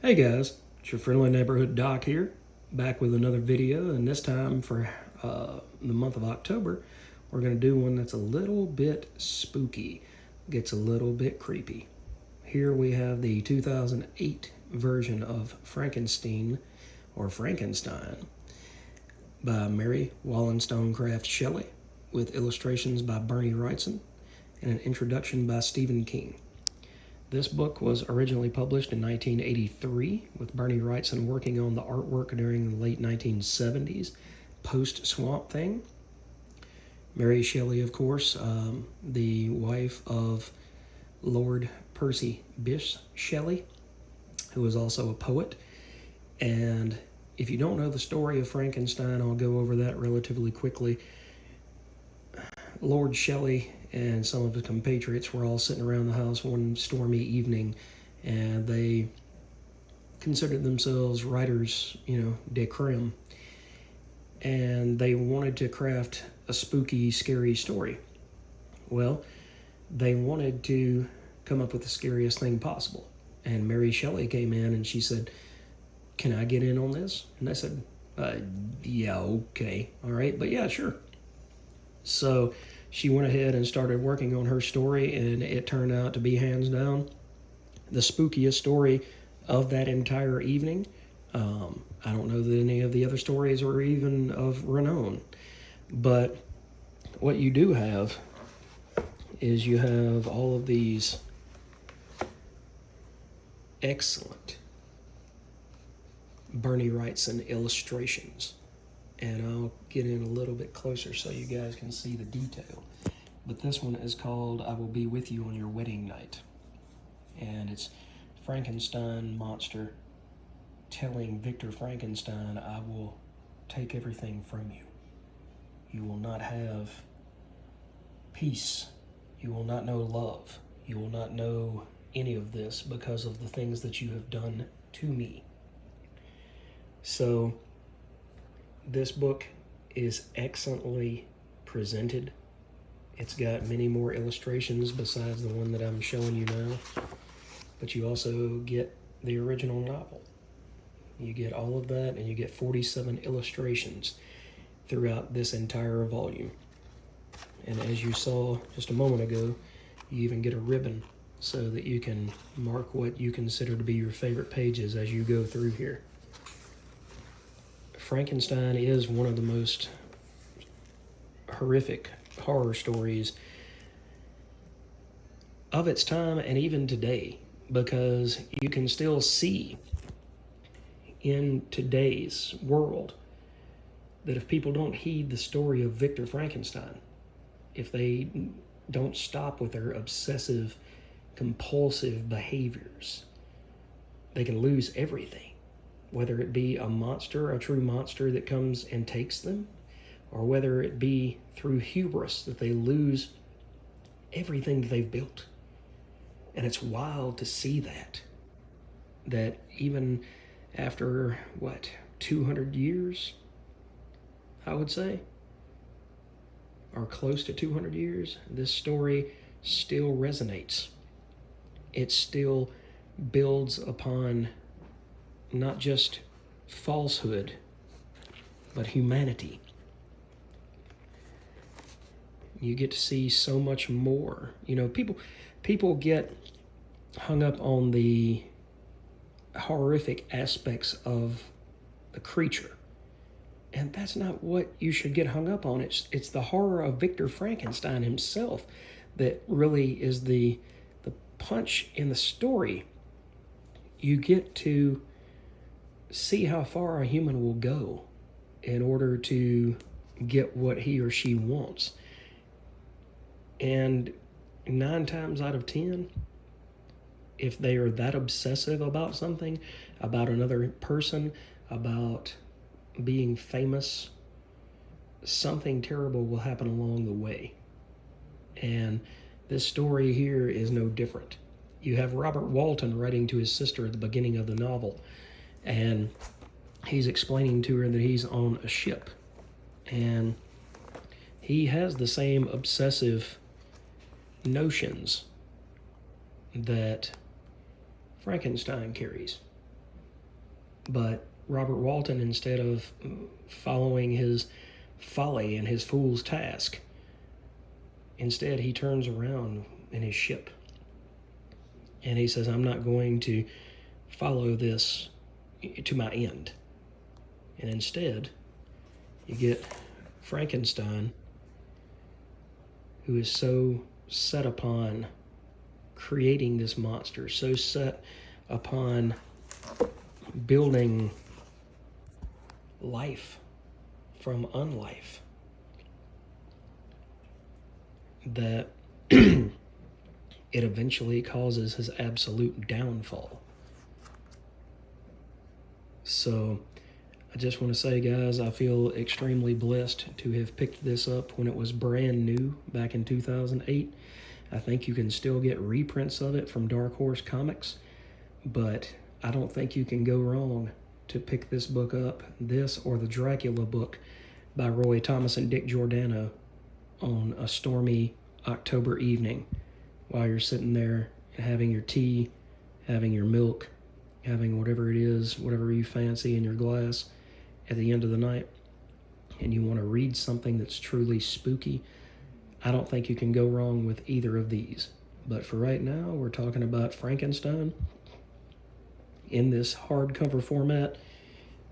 Hey guys, it's your friendly neighborhood doc here, back with another video, and this time for the month of October, we're going to do one that's a little bit spooky, gets a little bit creepy. Here we have the 2008 version of Frankenstein, or Frankenstein, by Mary Wollstonecraft Shelley, with illustrations by Bernie Wrightson, and an introduction by Stephen King. This book was originally published in 1983, with Bernie Wrightson working on the artwork during the late 1970s, post-Swamp Thing. Mary Shelley, of course, the wife of Lord Percy Bysshe Shelley, who was also a poet. And if you don't know the story of Frankenstein, I'll go over that relatively quickly. Lord Shelley and some of his compatriots were all sitting around the house one stormy evening, and they considered themselves writers, de creme, and they wanted to craft a spooky, scary story. Well, they wanted to come up with the scariest thing possible, and Mary Shelley came in and she said, "Can I get in on this?" And I said, yeah, okay, all right, but yeah, sure. So she went ahead and started working on her story, and it turned out to be, hands down, the spookiest story of that entire evening. I don't know that any of the other stories are even of renown, but what you do have is you have all of these excellent Bernie Wrightson illustrations. And I'll get in a little bit closer so you guys can see the detail. But this one is called "I Will Be With You on Your Wedding Night." And it's Frankenstein monster telling Victor Frankenstein, "I will take everything from you. You will not have peace. You will not know love. You will not know any of this because of the things that you have done to me." So this book is excellently presented. It's got many more illustrations besides the one that I'm showing you now, but you also get the original novel. You get all of that, and you get 47 illustrations throughout this entire volume. And as you saw just a moment ago, you even get a ribbon so that you can mark what you consider to be your favorite pages as you go through here. Frankenstein is one of the most horrific horror stories of its time and even today, because you can still see in today's world that if people don't heed the story of Victor Frankenstein, if they don't stop with their obsessive, compulsive behaviors, they can lose everything. Whether it be a monster, a true monster that comes and takes them, or whether it be through hubris that they lose everything that they've built. And it's wild to see that even after, 200 years, I would say, or close to 200 years, this story still resonates. It still builds upon not just falsehood, but humanity. You get to see so much more. People get hung up on the horrific aspects of the creature. And that's not what you should get hung up on. It's the horror of Victor Frankenstein himself that really is the punch in the story. You get to see how far a human will go in order to get what he or she wants. And 9 times out of 10, if they are that obsessive about something, about another person, about being famous, something terrible will happen along the way. And this story here is no different. You have Robert Walton writing to his sister at the beginning of the novel, and he's explaining to her that he's on a ship, and he has the same obsessive notions that Frankenstein carries. But Robert Walton, instead of following his folly and his fool's task, instead he turns around in his ship and he says, I'm not going to follow this to my end. And instead, you get Frankenstein, who is so set upon creating this monster, so set upon building life from unlife, that it eventually causes his absolute downfall. So I just want to say, guys, I feel extremely blessed to have picked this up when it was brand new back in 2008. I think you can still get reprints of it from Dark Horse Comics, but I don't think you can go wrong to pick this book up, this or the Dracula book by Roy Thomas and Dick Giordano, on a stormy October evening while you're sitting there having your tea, having your milk, having whatever it is, whatever you fancy in your glass at the end of the night, and you want to read something that's truly spooky. I don't think you can go wrong with either of these. But for right now, we're talking about Frankenstein in this hardcover format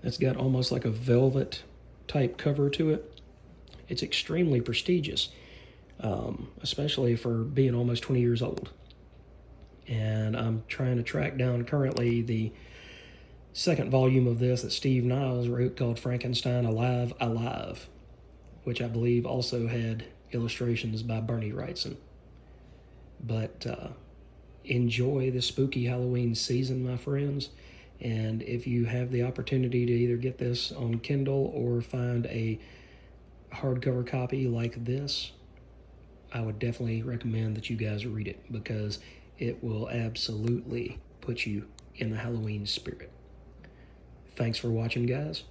that's got almost like a velvet type cover to it. It's extremely prestigious, especially for being almost 20 years old. And I'm trying to track down currently the second volume of this that Steve Niles wrote called Frankenstein Alive, Alive, which I believe also had illustrations by Bernie Wrightson. But enjoy the spooky Halloween season, my friends. And if you have the opportunity to either get this on Kindle or find a hardcover copy like this, I would definitely recommend that you guys read it, because it will absolutely put you in the Halloween spirit. Thanks for watching, guys,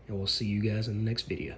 and we'll see you guys in the next video.